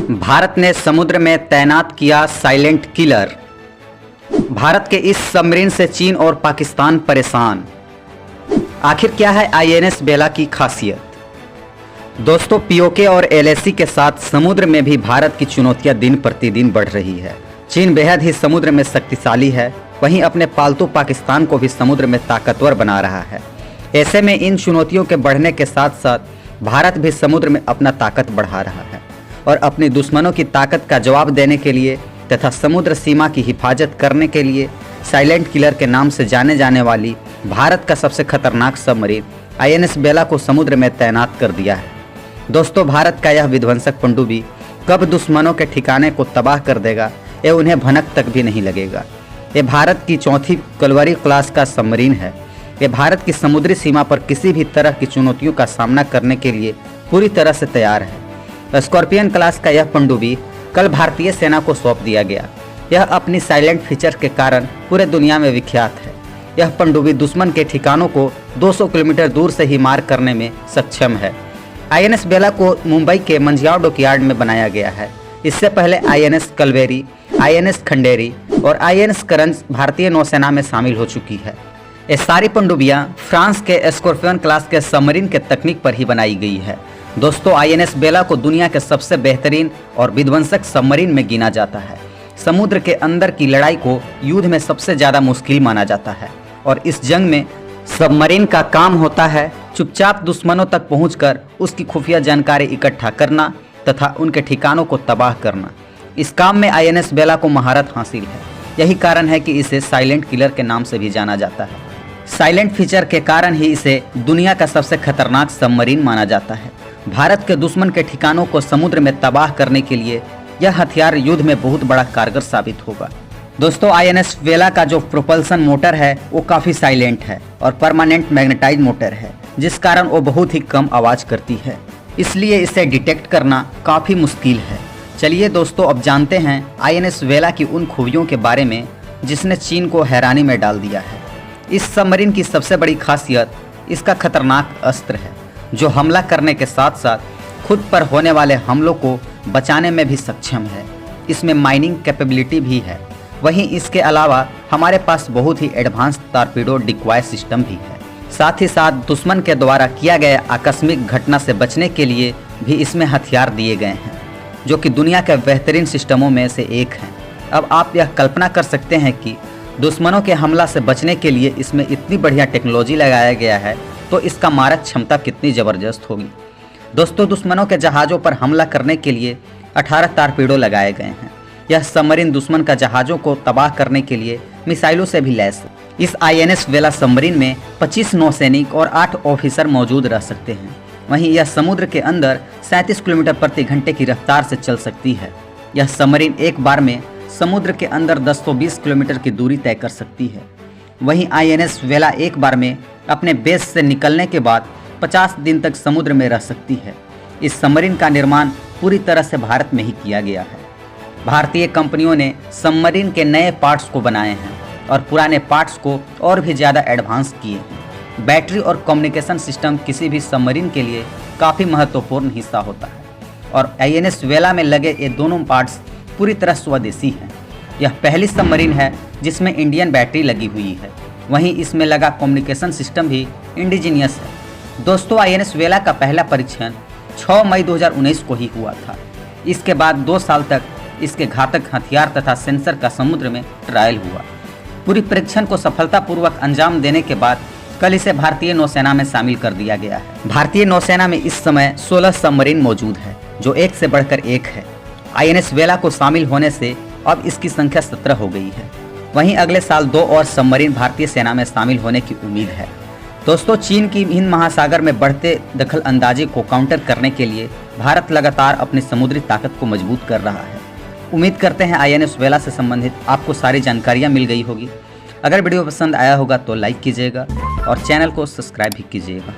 भारत ने समुद्र में तैनात किया साइलेंट किलर। भारत के इस सबमरीन से चीन और पाकिस्तान परेशान। आखिर क्या है आईएनएस बेला की खासियत? दोस्तों, पीओके और एलएसी के साथ समुद्र में भी भारत की चुनौतियां दिन प्रतिदिन बढ़ रही है। चीन बेहद ही समुद्र में शक्तिशाली है, वहीं अपने पालतू पाकिस्तान को भी समुद्र में ताकतवर बना रहा है। ऐसे में इन चुनौतियों के बढ़ने के साथ साथ भारत भी समुद्र में अपना ताकत बढ़ा रहा है और अपने दुश्मनों की ताकत का जवाब देने के लिए तथा समुद्र सीमा की हिफाजत करने के लिए साइलेंट किलर के नाम से जाने जाने वाली भारत का सबसे खतरनाक सबमरीन आईएनएस बेला को समुद्र में तैनात कर दिया है। दोस्तों, भारत का यह विध्वंसक पनडुब्बी कब दुश्मनों के ठिकाने को तबाह कर देगा ये उन्हें भनक तक भी नहीं लगेगा। ये भारत की चौथी कलवरी क्लास का सबमरीन है। ये भारत की समुद्री सीमा पर किसी भी तरह की चुनौतियों का सामना करने के लिए पूरी तरह से तैयार है। स्कॉर्पियन क्लास का यह पनडुब्बी कल भारतीय सेना को सौंप दिया गया। यह अपनी साइलेंट फीचर के कारण पूरे दुनिया में विख्यात है। यह पनडुब्बी दुश्मन के ठिकानों को 200 किलोमीटर दूर से ही मार करने में सक्षम है। आईएनएस बेला को मुंबई के मंझियाव डॉकयार्ड में बनाया गया है। इससे पहले आईएनएस कलवेरी, आईएनएस खंडेरी और आईएनएस करंज भारतीय नौसेना में शामिल हो चुकी है। ये सारी पनडुब्बियां फ्रांस के स्कॉर्पियन क्लास के सबमरीन के तकनीक पर ही बनाई गई है। दोस्तों, आईएनएस बेला को दुनिया के सबसे बेहतरीन और विध्वंसक सबमरीन में गिना जाता है। समुद्र के अंदर की लड़ाई को युद्ध में सबसे ज़्यादा मुश्किल माना जाता है और इस जंग में सबमरीन का काम होता है चुपचाप दुश्मनों तक पहुंचकर उसकी खुफिया जानकारी इकट्ठा करना तथा उनके ठिकानों को तबाह करना। इस काम में आईएनएस बेला को महारत हासिल है। यही कारण है कि इसे साइलेंट किलर के नाम से भी जाना जाता है। साइलेंट फीचर के कारण ही इसे दुनिया का सबसे खतरनाक सबमरीन माना जाता है। भारत के दुश्मन के ठिकानों को समुद्र में तबाह करने के लिए यह हथियार युद्ध में बहुत बड़ा कारगर साबित होगा। दोस्तों, आईएनएस बेला का जो प्रोपल्सन मोटर है वो काफ़ी साइलेंट है और परमानेंट मैग्नेटाइज मोटर है, जिस कारण वो बहुत ही कम आवाज़ करती है। इसलिए इसे डिटेक्ट करना काफ़ी मुश्किल है। चलिए दोस्तों, अब जानते हैं आईएनएस बेला की उन खूबियों के बारे में जिसने चीन को हैरानी में डाल दिया है। इस सबमरीन की सबसे बड़ी खासियत इसका खतरनाक अस्त्र है, जो हमला करने के साथ साथ खुद पर होने वाले हमलों को बचाने में भी सक्षम है। इसमें माइनिंग कैपेबिलिटी भी है। वहीं इसके अलावा हमारे पास बहुत ही एडवांस टॉर्पीडो डिक्वाय सिस्टम भी है। साथ ही साथ दुश्मन के द्वारा किया गया आकस्मिक घटना से बचने के लिए भी इसमें हथियार दिए गए हैं, जो कि दुनिया के बेहतरीन सिस्टमों में से एक हैं। अब आप यह कल्पना कर सकते हैं कि दुश्मनों के हमला से बचने के लिए इसमें इतनी बढ़िया टेक्नोलॉजी लगाया गया है, तो इसका मारक क्षमता कितनी ज़बरदस्त होगी। दोस्तों, दुश्मनों के जहाज़ों पर हमला करने के लिए 18 टॉर्पीडो लगाए गए हैं। यह सबमरीन दुश्मन का जहाज़ों को तबाह करने के लिए मिसाइलों से भी लैस है। इस आईएनएस बेला सबमरीन में 25 नौसैनिक और 8 ऑफिसर मौजूद रह सकते हैं। वहीं यह समुद्र के अंदर 37 किलोमीटर प्रति घंटे की रफ्तार से चल सकती है। यह सबमरीन एक बार में समुद्र के अंदर 120 किलोमीटर की दूरी तय कर सकती है। वहीं आईएनएस बेला एक बार में अपने बेस से निकलने के बाद 50 दिन तक समुद्र में रह सकती है। इस सबमरीन का निर्माण पूरी तरह से भारत में ही किया गया है। भारतीय कंपनियों ने सबमरीन के नए पार्ट्स को बनाए हैं और पुराने पार्ट्स को और भी ज़्यादा एडवांस किए हैं। बैटरी और कम्युनिकेशन सिस्टम किसी भी सबमरीन के लिए काफ़ी महत्वपूर्ण हिस्सा होता है और आईएनएस बेला में लगे ये दोनों पार्ट्स पूरी तरह स्वदेशी हैं। यह पहली सबमरीन है जिसमें इंडियन बैटरी लगी हुई है। वहीं इसमें लगा कम्युनिकेशन सिस्टम भी इंडिजीनियस है। दोस्तों, आईएनएस बेला का पहला परीक्षण 6 मई 2019 को ही हुआ था। इसके बाद 2 साल तक इसके घातक हथियार तथा सेंसर का समुद्र में ट्रायल हुआ। पूरी परीक्षण को सफलतापूर्वक अंजाम देने के बाद कल इसे भारतीय नौसेना में शामिल कर दिया गया है। भारतीय नौसेना में इस समय 16 सबमरीन मौजूद है, जो एक से बढ़कर एक है। आईएनएस बेला को शामिल होने से अब इसकी संख्या 17 हो गई है। वहीं अगले साल 2 और सबमरीन भारतीय सेना में शामिल होने की उम्मीद है। दोस्तों, चीन की हिंद महासागर में बढ़ते दखल अंदाजी को काउंटर करने के लिए भारत लगातार अपनी समुद्री ताकत को मजबूत कर रहा है। उम्मीद करते हैं आईएनएस बेला से संबंधित आपको सारी जानकारियाँ मिल गई होगी। अगर वीडियो पसंद आया होगा तो लाइक कीजिएगा और चैनल को सब्सक्राइब भी कीजिएगा।